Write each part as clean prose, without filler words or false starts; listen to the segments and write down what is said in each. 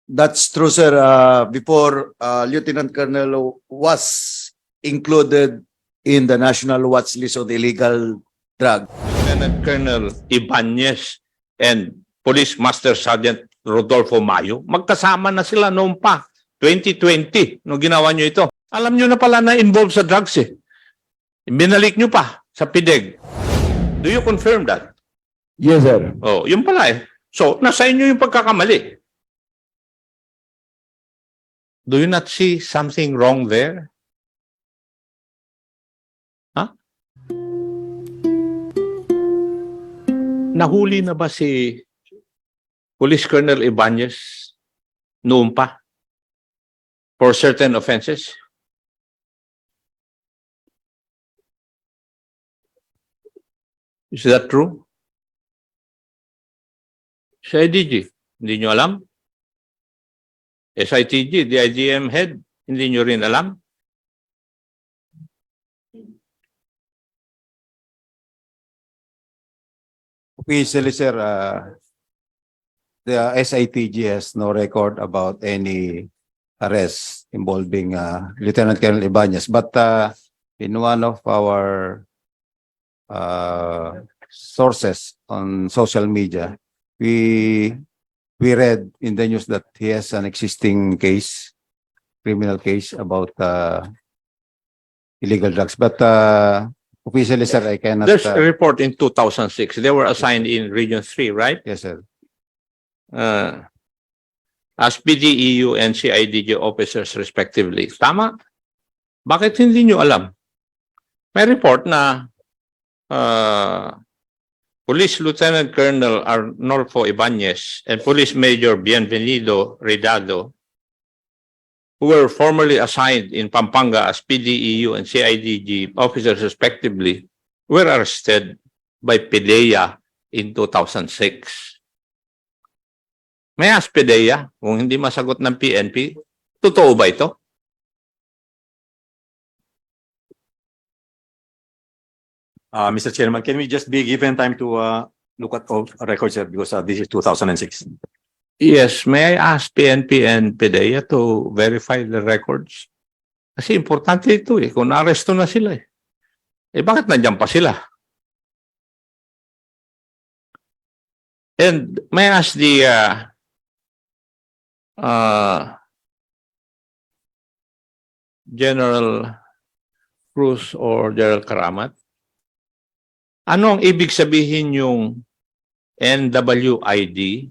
That's true, sir. Before, Lieutenant Colonel was included in the national watch list of illegal drug. Lieutenant Colonel Ibañez and Police Master Sgt. Rodolfo Mayo, magkasama na sila noon pa, 2020, nung ginawa nyo ito. Alam nyo na pala na involved sa drugs eh. Binalik nyo pa sa PDEG. Do you confirm that? Yes, sir. Oh, yun pala eh. So, nasa inyo yung pagkakamali. Do you not see something wrong there? Huh? Nahuli na ba si Police Colonel Ibañez noon pa for certain offenses? Is that true? SIDG, hindi nyo alam? SITG, the IGM head, hindi nyo rin alam? Officially, sir, the SITG has no record about any arrest involving Lieutenant Colonel Ibañez. But in one of our sources on social media, we read in the news that he has an existing case, criminal case about illegal drugs. But officially, sir, I cannot. There's a report in 2006. They were assigned in Region 3, right? Yes, sir. As PDEU and CIDG officers respectively. Tama? Bakit hindi nyo alam? May report na Police Lieutenant Colonel Arnulfo Ibañez and Police Major Bienvenido Redado, who were formerly assigned in Pampanga as PDEU and CIDG officers respectively, were arrested by PDEA in 2006. May ask PDEA kung hindi masagot ng PNP, totoo ba ito? Mr. Chairman, can we just be given time to look at all records, sir, because this is 2006. Yes, may I ask PNP and PDEA to verify the records? Kasi importante ito eh, kung na-arresto na sila eh. Eh bakit nandiyan pa sila? And may I ask the General Cruz or General Karamat, ano ang ibig sabihin yung NWID,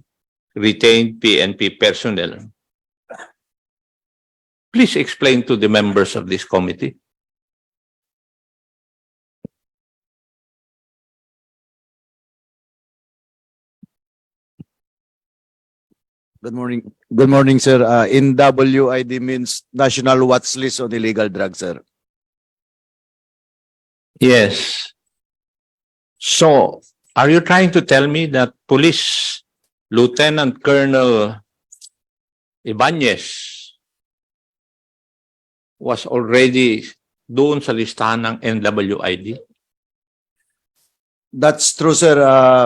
retained PNP personnel? Please explain to the members of this committee. Good morning. Good morning, sir. NWID means National Watch List on Illegal Drugs, sir. Yes. So, are you trying to tell me that Police Lieutenant Colonel Ibañez was already doon sa listahan ng NWID? That's true, sir.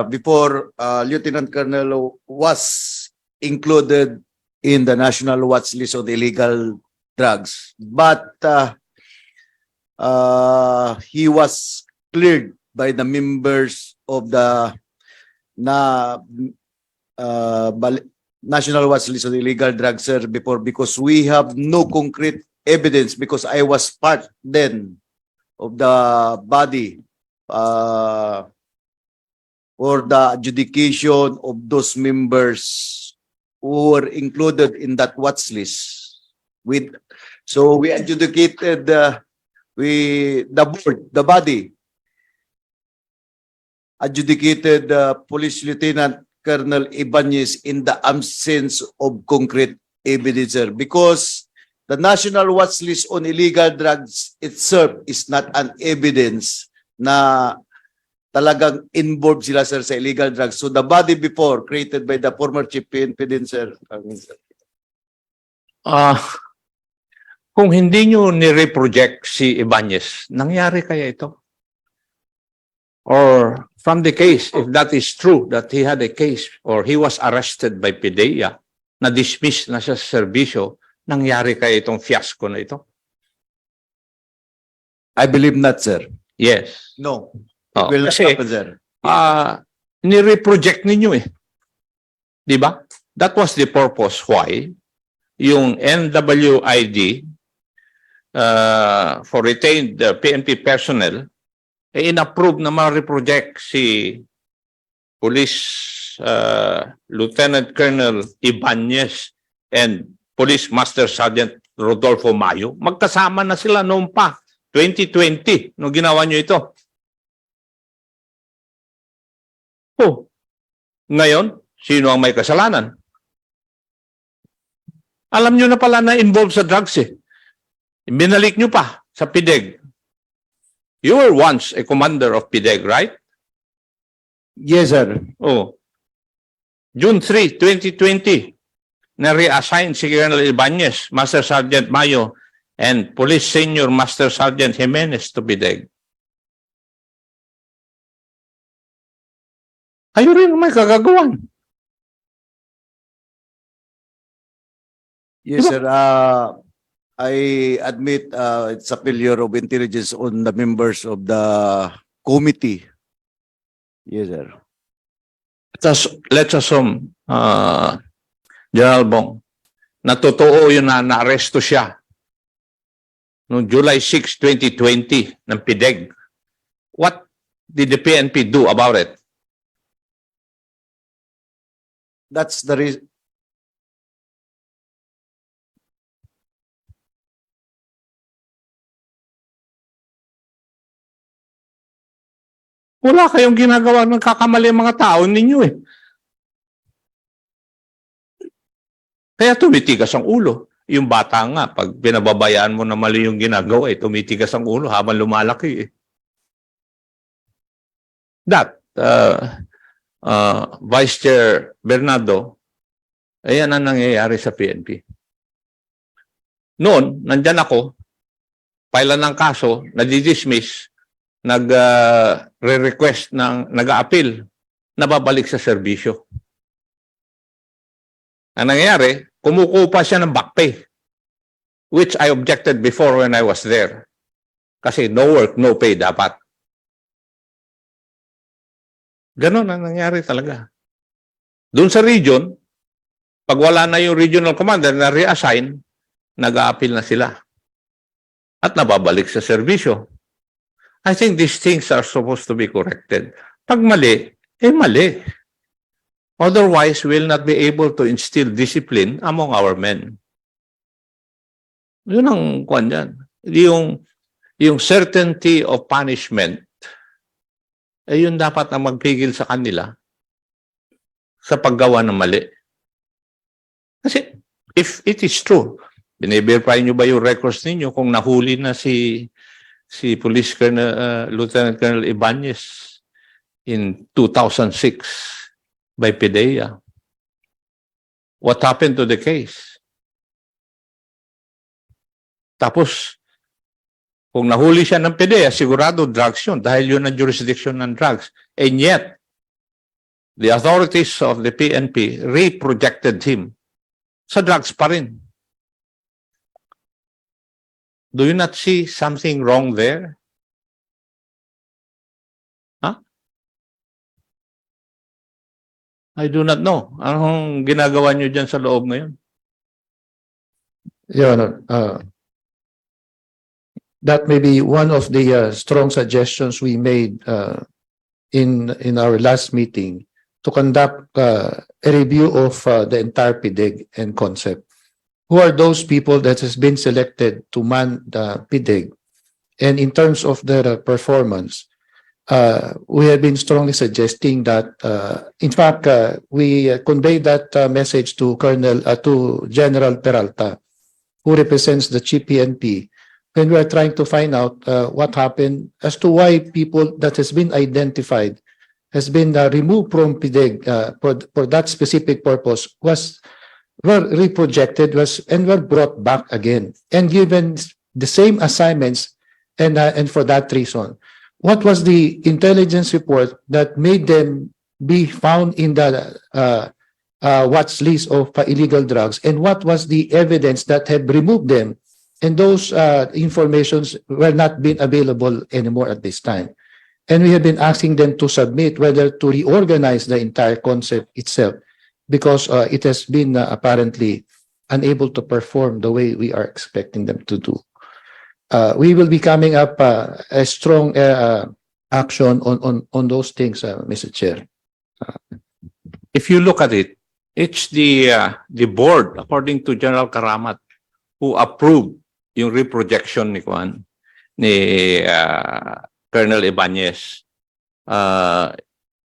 Before, Lieutenant Colonel was included in the national watch list of illegal drugs, but he was cleared by the members of the national watch list of illegal drugs, sir, before, because we have no concrete evidence, because I was part then of the body or the adjudication of those members who were included in that watch list. So we adjudicated the board, the body, adjudicated Police Lieutenant Colonel Ibañez in the absence of concrete evidence, sir, because the National Watch List on Illegal Drugs itself is not an evidence na talagang involved sila, sir, sa illegal drugs. So the body before, created by the former Chief PNP din, sir. Kung hindi nyo ni-reproject si Ibañez, nangyari kaya ito? Or from the case, if that is true, that he had a case or he was arrested by PDEA, na-dismiss na siya sa serbisyo, nangyari kaya itong fiasco na ito? I believe not, sir. Yes. No. Oh, Will not kasi, happen, sir. ni-reproject ninyo eh. Di ba? That was the purpose why yung NWID for retained PNP personnel in-approve na ma-reproject si Police Lieutenant Colonel Ibañez and Police Master Sgt. Rodolfo Mayo. Magkasama na sila noon pa, 2020, nung ginawa nyo ito. Oh, ngayon, sino ang may kasalanan? Alam nyo na pala na involved sa drugs eh. Binalik nyo pa sa PDEG. You were once a commander of PDEG, right? Yes, sir. Oh. June 3, 2020, na-reassign si Colonel Ibañez, Master Sgt. Mayo, and Police Senior Master Sgt. Jimenez to PDEG. Kayo rin may kagagawan. Yes, sir. I admit it's a failure of intelligence on the members of the committee. Yes, sir. Let's assume, General Bong, na totoo yun na na-aresto siya noong July 6, 2020 ng PDEG. What did the PNP do about it? That's the reason. Wala kayong ginagawa ng kakamali ang mga tao ninyo eh. Kaya tumitigas ang ulo. Yung bata nga, pag binababayaan mo na mali yung ginagawa, eh, tumitigas ang ulo habang lumalaki eh. That, Vice Chair Bernardo, ayan ang nangyayari sa PNP. Noon, nandyan ako, pailan ng kaso, nadidismiss, nag-re-request ng nag-a-appeal, nababalik sa serbisyo. Ang nangyayari, kumukuha siya ng back pay, which I objected before when I was there. Kasi no work, no pay dapat. Ganon ang nangyari talaga. Doon sa region, pag wala na yung regional commander na reassign, nag-a-appeal na sila. At nababalik sa serbisyo. I think these things are supposed to be corrected. Pag mali, eh mali. Otherwise, we'll not be able to instill discipline among our men. Yun ang kwan yan. Yung certainty of punishment, eh yun dapat na magpigil sa kanila sa paggawa ng mali. Kasi, if it is true, bine-verify nyo ba yung records ninyo kung nahuli na si Police Colonel, Lieutenant Colonel Ibañez in 2006 by PDEA? What happened to the case? Tapos, kung nahuli siya ng PDEA, sigurado drugs yun dahil yun ang jurisdiction ng drugs. And yet, the authorities of the PNP reprojected him sa drugs pa rin. Do you not see something wrong there? Huh? I do not know. Anong ginagawa niyo dyan sa loob ngayon? Your Honor, that may be one of the strong suggestions we made in our last meeting to conduct a review of the entire PDEG and concept. Who are those people that has been selected to man the PDEG? And in terms of their performance, we have been strongly suggesting that, in fact, we conveyed that message to General Peralta, who represents the Chief PNP, when we are trying to find out what happened as to why people that has been identified has been removed from PDEG for that specific purpose were reprojected and were brought back again and given the same assignments and for that reason. What was the intelligence report that made them be found in the watch list of illegal drugs and what was the evidence that had removed them. And those informations were not being available anymore at this time. And we have been asking them to submit whether to reorganize the entire concept itself because it has been apparently unable to perform the way we are expecting them to do. We will be coming up a strong action on those things, Mr. Chair. If you look at it, it's the board, according to General Karamat, who approved yung reprojection ni Juan, ni Colonel Ibañez.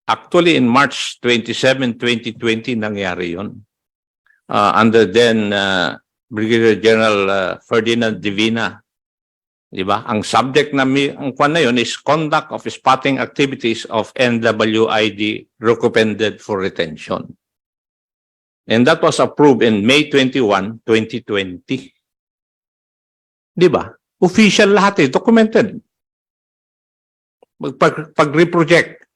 Actually, in March 27, 2020, nangyari yun. Under then Brigadier General Ferdinand Divina. Diba? Ang subject na ang kwan na yun is conduct of spotting activities of NWID recommended for retention. And that was approved in May 21, 2020. Diba? Official lahat documented. Pag-reproject.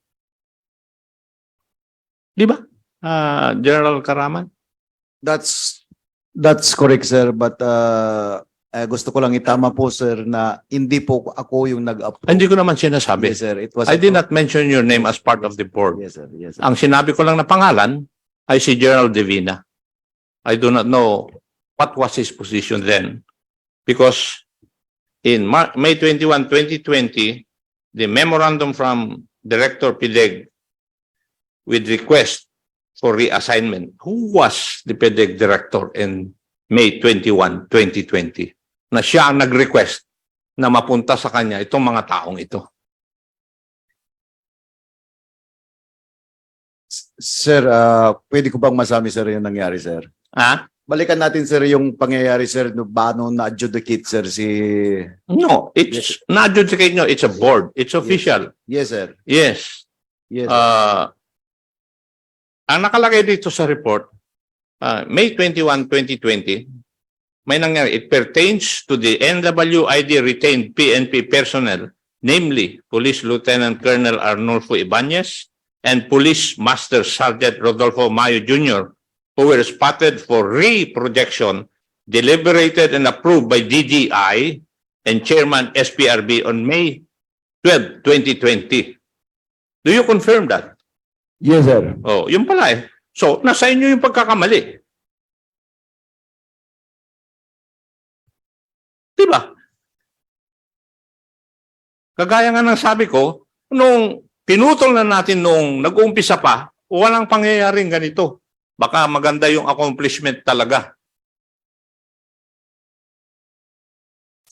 Diba? General Karaman? That's correct, sir, but gusto ko lang itama po, sir, na hindi po ako yung nag-approve. Hindi ko naman sinasabi. Yes, sir. It was I did not mention your name as part of the board. Yes, sir. Yes, sir. Ang sinabi ko lang na pangalan ay si General Divina. I do not know what was his position then. Because in May 21, 2020, the memorandum from Director PDEG with request for reassignment. Who was the PDEG director in May 21, 2020? Na siya ang nag-request na mapunta sa kanya itong mga taong ito. Sir, pwede ko bang masabi, sir, yung nangyari, sir? Ah? Balikan natin, sir, yung pangyayari, sir, no, paano na-adjudicate, sir, si... No, it's not adjudicate nyo, it's a board. It's official. Yes, sir. Yes. Yes, sir. Ang nakalagay dito sa report, May 21, 2020, may nangyari. It pertains to the NWID retained PNP personnel, namely Police Lieutenant Colonel Arnulfo Ibañez and Police Master Sgt. Rodolfo Mayo Jr., who were spotted for reprojection, deliberated and approved by DDI and Chairman SPRB on May 12, 2020. Do you confirm that? Yes, sir. Oh, yun pala eh. So, nasa inyo yung pagkakamali. Diba? Kagaya nga ng sabi ko, nung pinutol na natin nung nag-uumpisa pa, walang pangyayaring ganito. Baka maganda yung accomplishment talaga.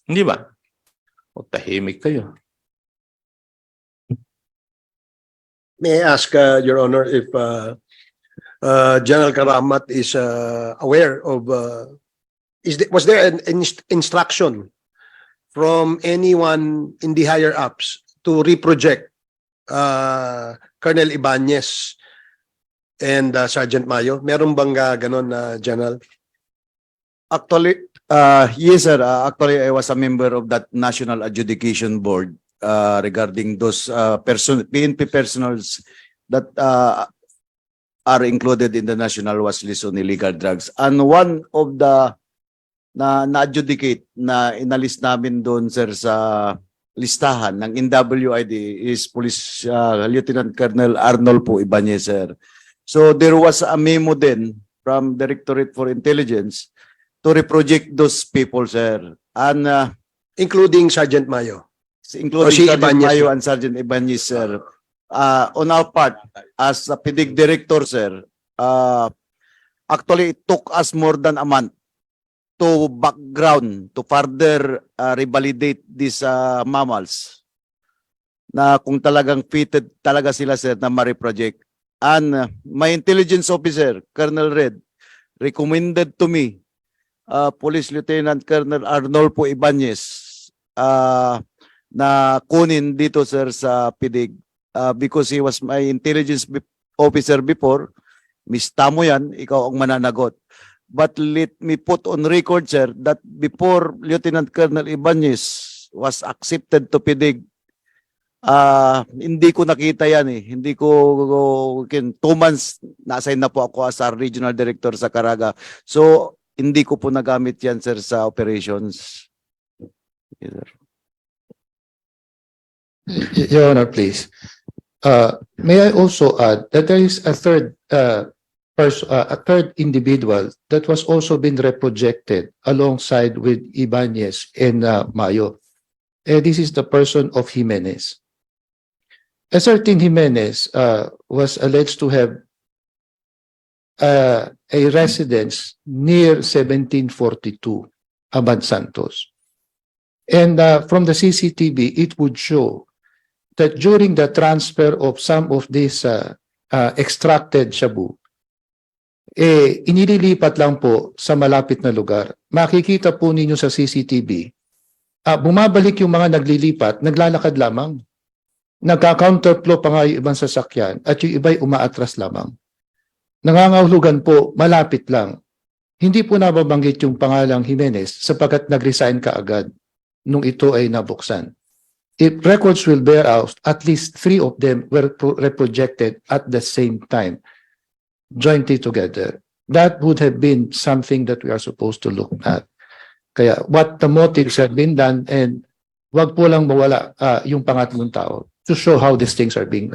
Hindi ba? O tahimik kayo. May I ask, Your Honor, if General Karamat is aware of, was there an instruction from anyone in the higher ups to reproject Colonel Ibañez and Sergeant Mayo? Meron bang ganon, General? Actually, yes, sir. Actually, I was a member of that National Adjudication Board regarding those PNP personals that are included in the National Watch List on Illegal Drugs. And one of the na-adjudicate na inalis namin doon, sir, sa listahan ng NWID is Police Lieutenant Colonel Arnulfo Ibañez, sir. So there was a memo then from Directorate for Intelligence to reproject those people, sir. And Including Sergeant Mayo? including si Sergeant Ibañez, Mayo and Sergeant Ibañez, sir. On our part, as a PDEG director, sir, actually it took us more than a month to background, to further revalidate these mammals na kung talagang fitted talaga sila, sir, na ma-reproject. And my intelligence officer, Colonel Red, recommended to me Police Lieutenant Colonel Arnulfo Ibañez na kunin dito, sir, sa PDEG because he was my intelligence officer before. Mistamo yan, ikaw ang mananagot. But let me put on record, sir, that before Lieutenant Colonel Ibañez was accepted to PDEG, Hindi ko nakita yan eh. Hindi ko, 2 months na-assign na po ako as a regional director sa Caraga. So, hindi ko po nagamit yan, sir, sa operations. Yes, sir. Your Honor, please. May I also add that there is a third individual that was also been reprojected alongside with Ibañez and Mayo. This is the person of Jimenez. A certain Jimenez was alleged to have a residence near 1742 Abad Santos. And from the CCTV, it would show that during the transfer of some of these extracted shabu, inililipat lang po sa malapit na lugar. Makikita po ninyo sa CCTV, bumabalik yung mga naglilipat, naglalakad lamang. Nagka-counterflow pa nga yung ibang sasakyan at yung iba'y umaatras lamang. Nangangahulugan po, malapit lang. Hindi po nababanggit yung pangalang Jimenez sapagkat nag-resign kaagad nung ito ay nabuksan. If records will bear out, at least 3 of them were reprojected at the same time, jointly together. That would have been something that we are supposed to look at. Kaya what the motives have been done, and wag po lang mawala yung pangatlong tao to show how these things are being